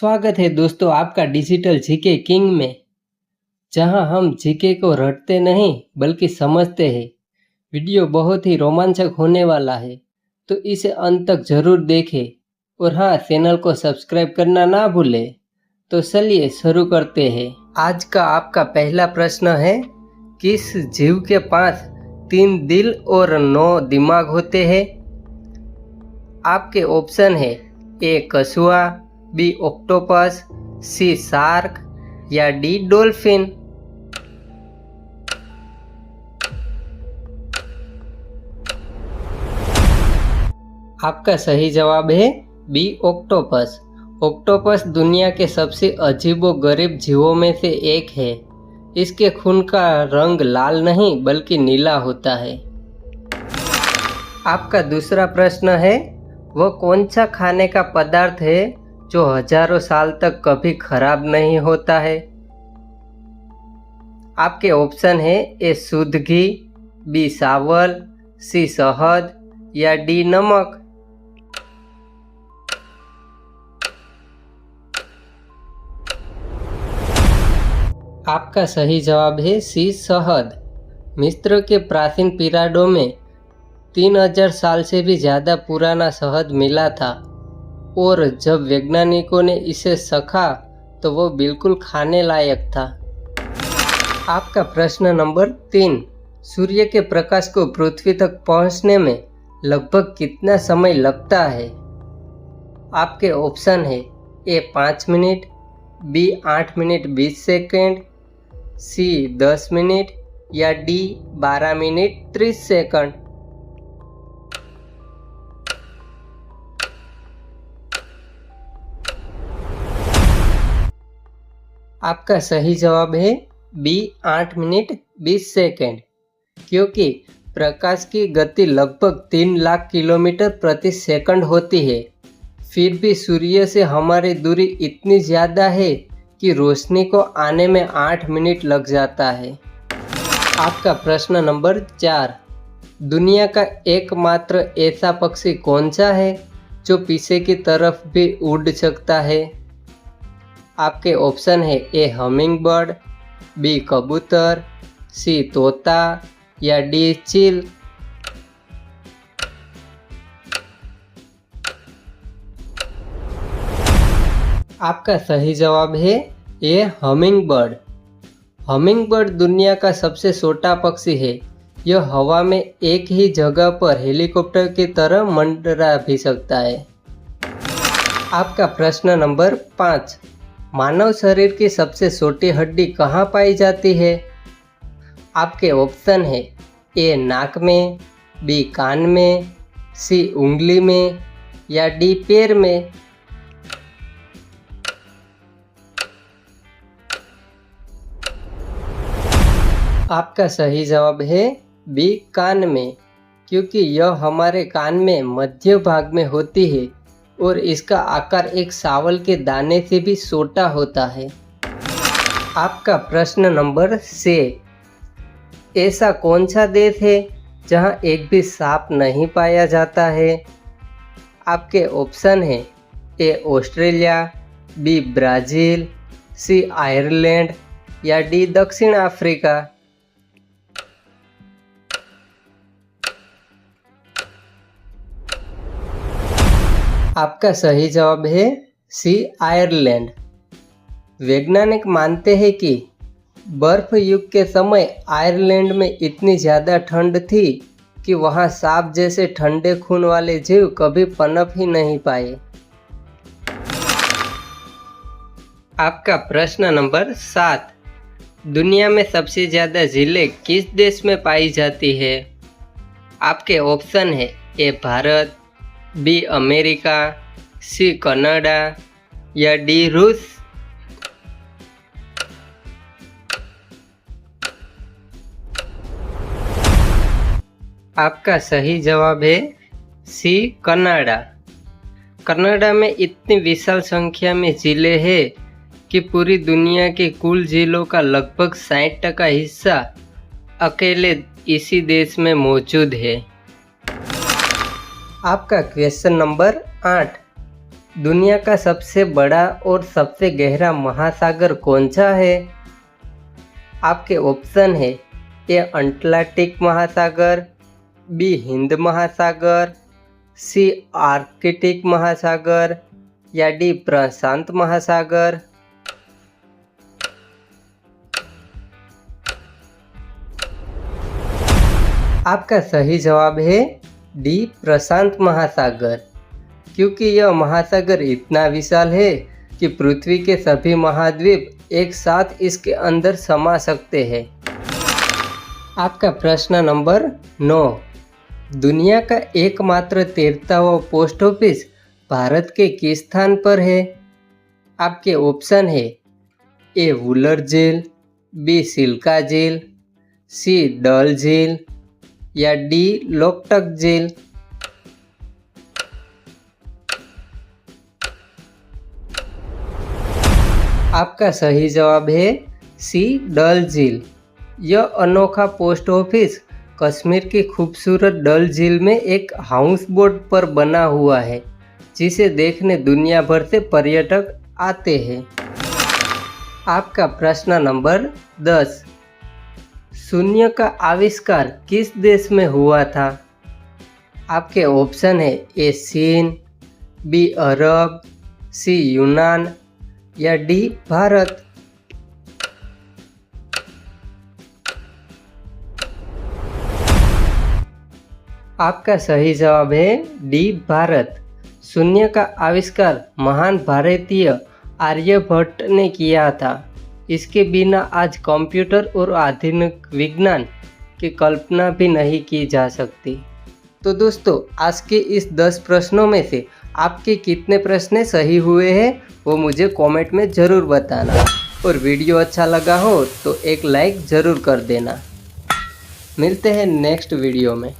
स्वागत है दोस्तों आपका डिजिटल जीके किंग में, जहां हम जीके को रटते नहीं बल्कि समझते हैं। वीडियो बहुत ही रोमांचक होने वाला है, तो इसे अंत तक जरूर देखें और हाँ, चैनल को सब्सक्राइब करना ना भूलें। तो चलिए शुरू करते हैं। आज का आपका पहला प्रश्न है, किस जीव के पास 3 दिल और 9 दिमाग होते हैं? आपके ऑप्शन है ए कछुआ, बी ऑक्टोपस, सी शार्क या डी डॉल्फिन। आपका सही जवाब है बी ऑक्टोपस। ऑक्टोपस दुनिया के सबसे अजीबोगरीब जीवों में से एक है। इसके खून का रंग लाल नहीं बल्कि नीला होता है। आपका दूसरा प्रश्न है, वह कौन सा खाने का पदार्थ है जो हजारों साल तक कभी खराब नहीं होता है? आपके ऑप्शन है ए शुद्ध घी, बी चावल, सी शहद या डी नमक। आपका सही जवाब है सी शहद। मिस्र के प्राचीन पिरामिडों में 3000 साल से भी ज़्यादा पुराना शहद मिला था और जब वैज्ञानिकों ने इसे चखा तो वो बिल्कुल खाने लायक था। आपका प्रश्न नंबर 3, सूर्य के प्रकाश को पृथ्वी तक पहुंचने में लगभग कितना समय लगता है? आपके ऑप्शन है ए 5 मिनट, बी 8 मिनट 20 सेकेंड, सी 10 मिनट या डी 12 मिनट 30 सेकंड। आपका सही जवाब है बी 8 मिनट 20 सेकेंड, क्योंकि प्रकाश की गति लगभग 3 लाख किलोमीटर प्रति सेकंड होती है। फिर भी सूर्य से हमारी दूरी इतनी ज़्यादा है कि रोशनी को आने में 8 मिनट लग जाता है। आपका प्रश्न नंबर 4, दुनिया का एकमात्र ऐसा पक्षी कौन सा है जो पीछे की तरफ भी उड़ सकता है? आपके ऑप्शन है ए हमिंग बर्ड, बी कबूतर, सी तोता या डी चील। आपका सही जवाब है ए हमिंग बर्ड। हमिंग बर्ड दुनिया का सबसे छोटा पक्षी है। यह हवा में एक ही जगह पर हेलीकॉप्टर की तरह मंडरा भी सकता है। आपका प्रश्न नंबर 5, मानव शरीर की सबसे छोटी हड्डी कहाँ पाई जाती है? आपके ऑप्शन है ए नाक में, बी कान में, सी उंगली में या डी पैर में। आपका सही जवाब है बी कान में, क्योंकि यह हमारे कान में मध्य भाग में होती है और इसका आकार एक चावल के दाने से भी छोटा होता है। आपका प्रश्न नंबर 6, ऐसा कौन सा देश है जहां एक भी सांप नहीं पाया जाता है? आपके ऑप्शन है A Australia, B Brazil, C Ireland या डी दक्षिण अफ्रीका। आपका सही जवाब है सी आयरलैंड। वैज्ञानिक मानते हैं कि बर्फ युग के समय आयरलैंड में इतनी ज़्यादा ठंड थी कि वहाँ सांप जैसे ठंडे खून वाले जीव कभी पनप ही नहीं पाए। आपका प्रश्न नंबर 7, दुनिया में सबसे ज़्यादा झीलें किस देश में पाई जाती है? आपके ऑप्शन है A Bharat, B America, C Canada या डी रूस। आपका सही जवाब है सी कनाडा। कनाडा में इतनी विशाल संख्या में झीलें हैं कि पूरी दुनिया के कुल झीलों का लगभग 60% हिस्सा अकेले इसी देश में मौजूद है। आपका क्वेश्चन नंबर 8, दुनिया का सबसे बड़ा और सबसे गहरा महासागर कौन सा है? आपके ऑप्शन है ए अटलांटिक महासागर, बी हिंद महासागर, सी आर्कटिक महासागर या डी प्रशांत महासागर। आपका सही जवाब है डी प्रशांत महासागर, क्योंकि यह महासागर इतना विशाल है कि पृथ्वी के सभी महाद्वीप एक साथ इसके अंदर समा सकते हैं। आपका प्रश्न नंबर 9, दुनिया का एकमात्र तैरता हुआ पोस्ट ऑफिस भारत के किस स्थान पर है? आपके ऑप्शन है ए वुलर झील, बी सिल्का झील, सी डल झील या डी लोकटक झील। आपका सही जवाब है सी डल झील। यह अनोखा पोस्ट ऑफिस कश्मीर की खूबसूरत डल झील में एक हाउस बोट पर बना हुआ है, जिसे देखने दुनिया भर से पर्यटक आते हैं। आपका प्रश्न नंबर 10, शून्य का आविष्कार किस देश में हुआ था? आपके ऑप्शन है ए चीन, बी अरब, सी यूनान या डी भारत। आपका सही जवाब है डी भारत। शून्य का आविष्कार महान भारतीय आर्यभट्ट ने किया था। इसके बिना आज कंप्यूटर और आधुनिक विज्ञान की कल्पना भी नहीं की जा सकती। तो दोस्तों, आज के इस 10 प्रश्नों में से आपके कितने प्रश्न सही हुए हैं वो मुझे कमेंट में ज़रूर बताना, और वीडियो अच्छा लगा हो तो एक लाइक ज़रूर कर देना। मिलते हैं नेक्स्ट वीडियो में।